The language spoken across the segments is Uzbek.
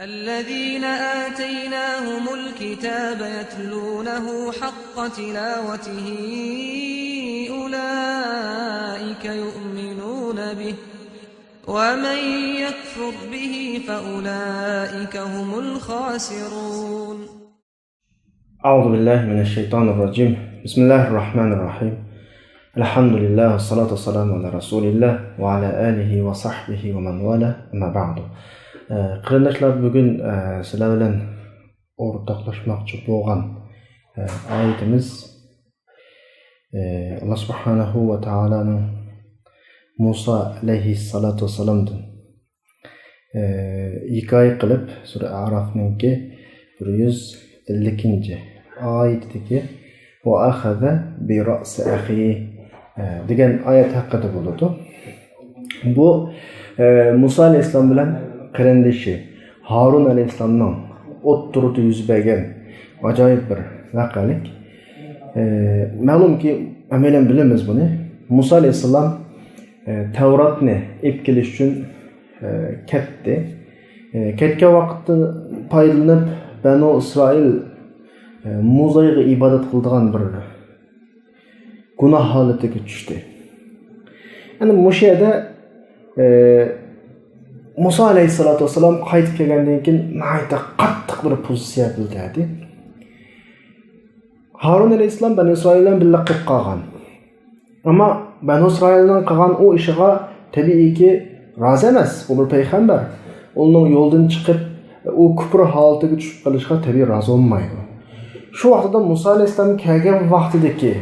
الذين آتيناهم الكتاب يتلونه حق تلاوته أولئك يؤمنون به ومن يكفر به فأولئك هم الخاسرون. أعوذ بالله من الشيطان الرجيم. بسم الله الرحمن الرحيم. الحمد لله والصلاة والسلام على رسول الله وعلى آله وصحبه ومن والاه. أما بعد. Qarindoshlar, bugun sizlar bilan o'rtoqlashmoqchi bo'lgan oyatimiz Alloh subhanahu va taolaning Musa alayhissalatu vassalamdan hikoya qilib sura Araf'ninki 150 oyatidagi va akhadha bi ra'si akhi degan oyat haqida bo'ladi. Bu Musa alayhissalom bilan qarindoshi Harun alayhissalomning o'ttirida yuz bergan ajoyib bir voqelik. Ma'lumki, amalan bilamiz buni. Musa alayhissalom Tavratni olib kelish uchun ketdi. Ketgan vaqtda foydalanib Banu Isroil Musaga ibodat qiladigan bir gunoh holatiga tushdi. Yani bu yerda Musa alayhissalatu vassalam qaytib kelgandan keyin nihoyatda qattiq bir pozitsiya bildirdi. Harun alayhissalom Banu Isroil bilan birga qilib qolgan. Ammo Banu Isroilning qilgan o ishiga tabiiyki rozi emas. U bir payg'ambar. Uning yo'ldan chiqib, u kufr holatiga tushib qolishga tabiiy rozi bo'lmaydi. Shu vaqtda Musa alayhissalom kelgan vaqtidagi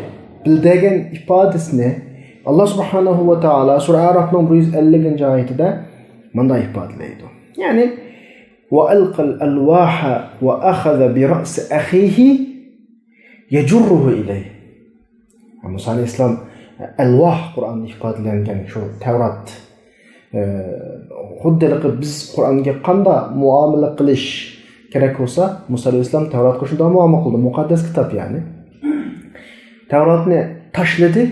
bildirgan ifodasini Alloh subhanahu va taolo sura Araf'ning 150-oyatida manda ifodalaydi. Ya'ni va alqal alwaha va akhadha bi ra's akhihi yajurruhu ilayhi. Musa alayhissalom alwah Qur'onda ifodalangan shu Tavrat. Xuddi biz Qur'onga qanday muomala qilish kerak bo'lsa, Musa alayhissalom Tavratga shunday muomala qildi. Muqaddas kitob ya'ni. Tavratni tashladi,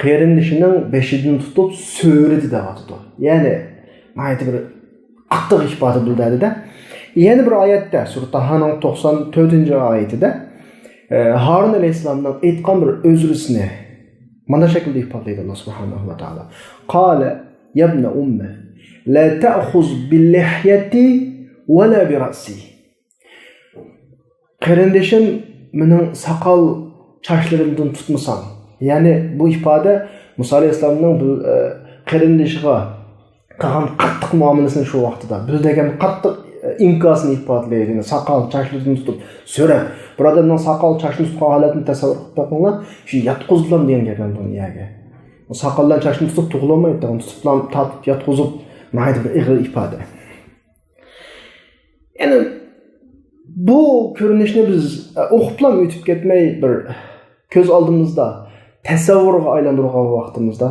qarindishining beshidan tutib so'ridi deyapti. Ya'ni mayda bir qattiq ifoda bildirdi-da. Yana bir oyatda sura Tahaning 94-oyatida Harun alayhissalomning aytgan bir o'zrisini mana shaklda ifodalaydi Alloh subhanahu va taolo. Qala ya ibn umma la ta'khuz bil lihyati wa la bi ra'si. Qarindishim mening soqol chachlarimdan tutmasam. Ya'ni bu ifoda Musa alayhissalomning bu qarindishiga qilgan qattiq muomalasini shu vaqtida bildirgan qattiq inkosini ifodalaydi. Soqol chachlarini tutib so'rab, birodarning soqol chachlini tutgan holatini tasavvur qilib qo'yinglar. Shu yatqizdilar degan gapdan dunyoga. Soqoldan chachlini tutib tug'ilmaydi, tutib tortib yatqizib mayda bir ig'ir ifoda. Ya'ni bu ko'rinishni biz o'qiblam o'tib ketmay bir ko'z oldimizda tasavvurga aylantirgan vaqtimizda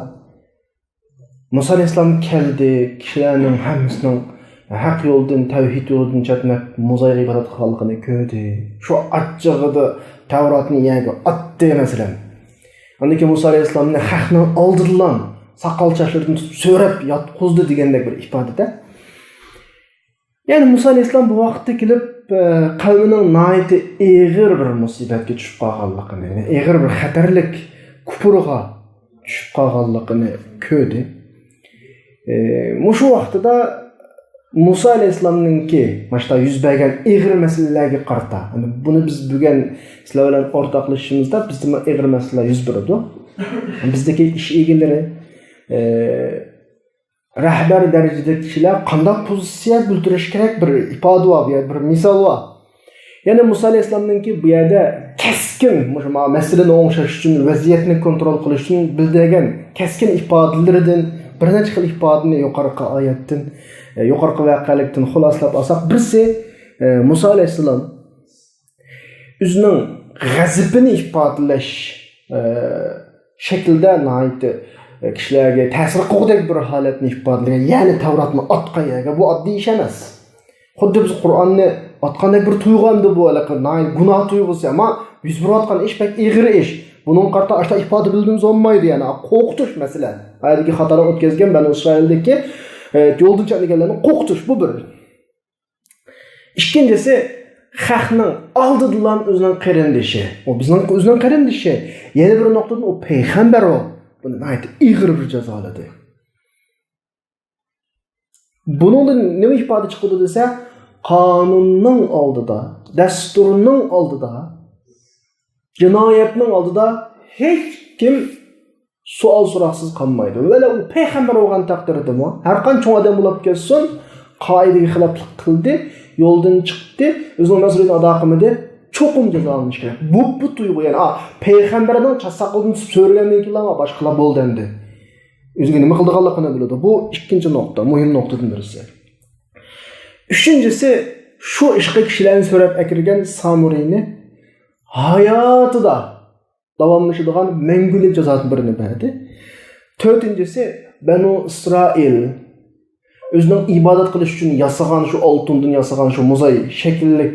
Musa alayhissalom keldi, kishilarning hammasining haq yo'ldan, tavhid yo'ldan chatnab Musaga ibodat qilganligini ko'rdi. Shu achchig'ida Tavratni yaga otdi masalan. Undan keyin Musa alayhissalomni haqni oldidan soqol chachlarini tutib so'rab yotqizdi degandek bir ifodada. Ya'ni Musa alayhissalom bu vaqtda kelib qavmining nihoyatda og'ir bir musibatga tushib qolganligini, og'ir bir xatarlik kufrga tushib qolganligini ko'rdi. Shu vaqtida Musa alayhissalomninki mana yuz bergan og'ir masalalarga qarata. Buni biz bugun sizlar bilan o'rtoqlashishimizda bizda og'ir masalalar yuz beradi. Bizdagi ish egalari, rahbar darajadagi kishilar qanday pozitsiya bildirish kerak bir ifoda va bir misol va. Ya'ni Musa alayhissalomninki bu yerda keskin masalani o'nglash uchun, vaziyatni kontrol qilish uchun bildirgan keskin ifodalaridan bir necha xil ifodani yuqorqi oyatdan, yuqorqi voqelikdan xulosalab olsak, birisi Musa alayhissalom o'zining g'azabini ifodalash shaklda nihoyatda kishilarga ta'sir qilgudek bir holatni ifodalagan. Ya'ni Tavratni otqayaga bu oddiy ish emas. Xuddi biz Qur'onni otqandek bir tuyg'undi bu nihoyat gunoh tuyg'usi, ammo yuz berayotgan ish pek og'ir ish. Bunun qarta ashta ifoda bildiğimiz olmaydı yani. Qo'rqitish masalan. Hayotdagi xatolar o'tkazgan Banu Isroildagi yo'ldan chiqarganlarni qo'rqitish bu bir. İkincisi xalqning oldidan o'zining qarindishi. O bizning o'zining qarindishi. Yana bir nuqtadan o payg'ambar o. Buni aytib ig'ir bir jazoladi. Buningdan nima ifoda chiqadi desa, qonunning oldida, dasturning oldida, jinoyatning oldida hech kim savol so'roqsiz qolmaydi. Valla u payg'ambar bo'lgan taqdirdami, har qancha odam bo'lib kelsin, qoidaga xiloflik qildi, yo'ldan chiqdi, o'zining mas'uliyatini ado qilmadi, cho'qim jazolanishi kerak. Bu tuyg'u, ya'ni payg'ambarning chasaqildan so'ragandan keyin boshqalar bo'ldi endi. O'ziga nima qildiganligini biladi. Bu ikkinchi nuqta, muhim nuqtadan birisi. Üçüncüsü şu ishqi kishilarni so'rab akirgan Samuriyni hayotida davomlashadigan mangulik jazodan birini berdi. To'rtinchisi Banu İsrail o'zining ibodat qilish uchun yasagan shu oltindan yasagan shu muzay shakllik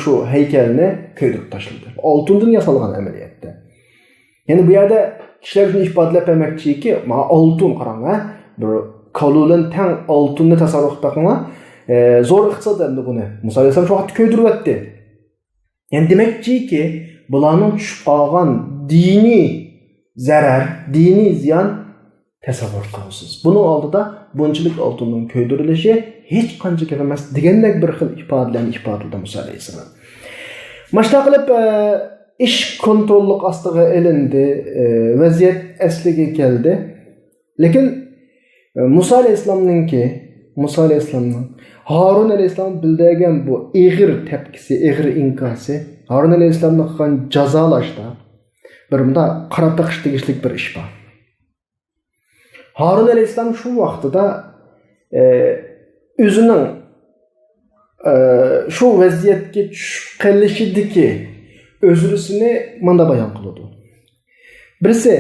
shu haykalni ko'ydirib tashladi. Oltindan yasalgan amaliyotda. Ya'ni bu yerda kishilar shuni ifodalab bermoqchiki, "Ma oltin qarang, bir kalulun tang oltinni tasavvur qilib boqing. Zo'r iqtisod endi buni. Musa alayhisalom shu vaqtda ko'ydiryapti." Yani demekçi ki bularning tushib qolgan diniy zarar, diniy ziyon tasavvur qilasiz. Buning oldida bunchalik oltinning ko'ydirilishi hech qancha gap emas degandek bir xil ifodalarni ifodaladi Musa alayhisalom. Mashta qilib ish kontrollik ostiga elindi, vaziyat asliga keldi. Lekin Musa alayhisalomning Harun alayhisalom bildirgan bu eg'ir tepkisi, eg'ir inkasi, Harun alayhisalomni qilgan jazolashda bir bunda qarab taqış tegishlik bir ish bor. Harun alayhisalom shu vaqtida o'zining shu vaziyatga tushib qolishidagi özrüsini manda bayon qiladi. Birisi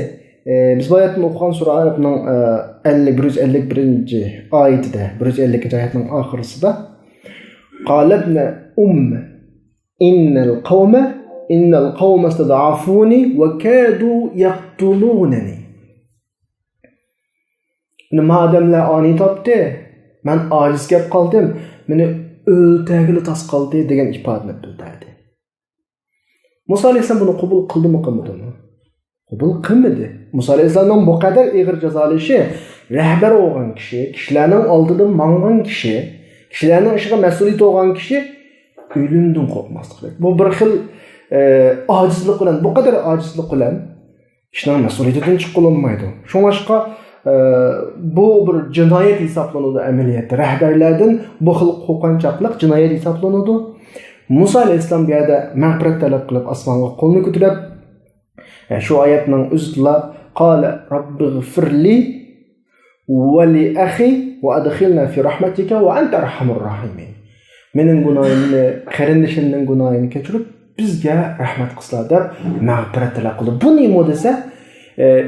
biz bayatın okuyan sura Arap'ın 151. ayetide, 152. ayetinin ahırısında "Qalabna innal qawma istad'afuni ve kadu yaqtulunani." Nima adamlar ani topdi, men aciz gap qoldim, meni o'ltagili tas qoldi degan ifodani bildirdi. Musa alayhisalom buni qabul qildimi, qilmadimi? Qabul qilmadi. Musa alayhisalomning bu qadar ig'ir jazolashi rahbar bo'lgan kishi, kishilarning oldida mangan kishi, kishilarning ishiga mas'uliyat olgan kishi o'limdan qo'rqmaslik kerak. Bu bir xil ojizlik bilan, bu qadar ojizlik bilan ishning mas'uliyatidan chiqib olmaydi. Shunga bu bir jinoyat hisoblanadi amaliyotda. Rahbarlardan bu xil qo'rqinchoqlik jinoyat hisoblanadi. Musa alayhisalom bu yerda mag'firat talab qilib osmonga qo'lni ko'tarib şu ayetning o'zida qala robbighfirli va li akhi va adkhilna fi rahmatika va anta arhamur rahimin. Mening gunohimni, qarindishimning gunohini kechirib bizga rahmat qilsa deb mag'firat talab qildi. Bu nima desa,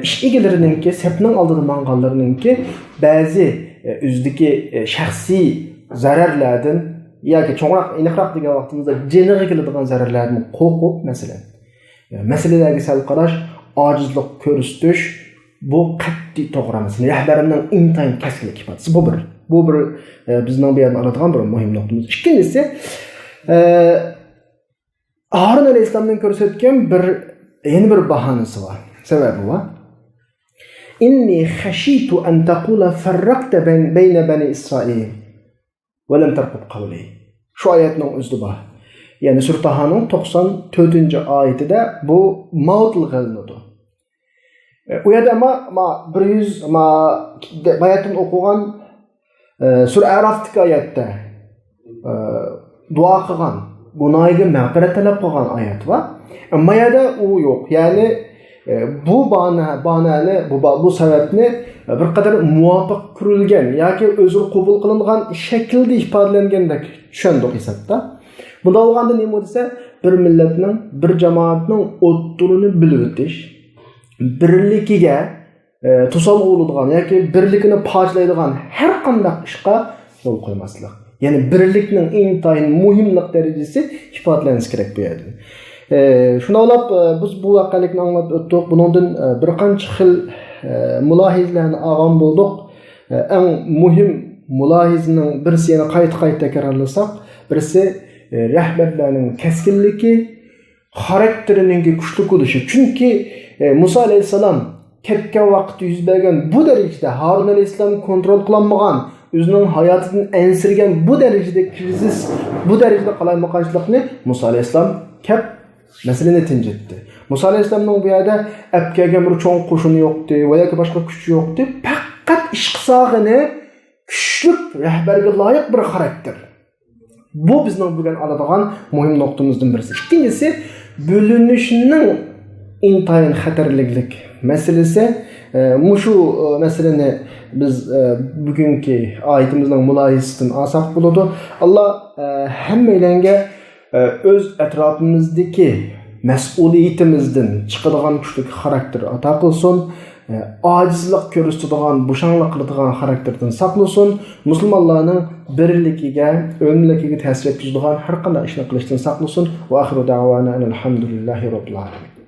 ish egalarininki, sepning oldida manganlarininki ba'zi o'zidagi shaxsiy zararlardan yoki cho'ngroq aniqroq degan vaqtimizda jiniga keladigan zararlarni qo'rqib, masalan meselelerge sal qarash, acizlik ko'rsatish bu qat'iy to'g'ri emas. Rahbarimning intayin kaslik ifodasi bu bir bizning bu yerda oladigan bir muhim nuqtamiz. Ikkinchisi Harun alayhisalomning ko'rsatgan yana bir bahonasi bor. Sababi bor. Inni khashitu an taqula farraqta bayna bani Isroil va lam tarqub qawli. Shu oyatning o'zida bor. Yani Sura Tahaning 94. ayetida bu ma'tul qilinadi. U yerda bayatın o'qigan Sura Arafdagi oyatda duo qilgan, gunohiga mag'firat talab qilgan oyat bor. Ammo yerda u yo'q. Ya'ni bu banani, bu sababni bir qadar muvofiq qurilgan yoki o'zir qabul qilingan shaklda ifodalangandek tushundik hisobda. Bunda olganda nima desa, bir millatning, bir jamoatning o'tturini bilib o'tish, birligiga to'sal bo'ladigan yoki birligini pojlaydigan har qanday ishga yo'l qo'ymaslik. Ya'ni birlikning intayin muhimlik darajasi ifodalanishi kerak bu yerda. Shuni olib biz bu voqelikni anglab o'tdik. Bundan bir qancha xil mulohizlarni olgan bo'ldik. Eng muhim mulohizning birisi yana qayta takrorlasak, Birisi rahbarlarning keskinligi, xarakterining kuchli bo'lishi. Chunki Musa alayhisalom ketgan vaqtda yuz bergan bu darajada Harun alayhisalom kontrol qilinmagan, o'zining hayotidan ensirgan bu darajada krizis, bu darajada qalaymoqchilikni Musa alayhisalom kep masalani tinjitdi. Musa alayhisalomning bu yerda apkaga bir cho'ng qo'shini yo'qdi, va yoki boshqa kuch yo'qdi. Faqat ish qisog'ini kuchli rahbarga loyiq bir xarakter. Bu bizning bugun oladigan muhim nuqtamizdan birisi. Ikkinchisi, bo'linishning intayin xatarlilik masalasi. Mushu masalani biz bugungi oyatimizning mulohazasidan olsak bo'ladi. Alloh hammalarga o'z atrofimizdagi mas'uliyatimizdan chiqadigan kuchli xarakter ato qilsin. Acizlik ko'rsatadigan, bo'shanlik qiladigan xarakterdan saqlasin. Musulmonlarning birligiga, o'mligiga ta'sir etkazadigan har qanday ishni qilishdan saqlasin. Va oxiru da'vana alhamdulillahi robbil alamin.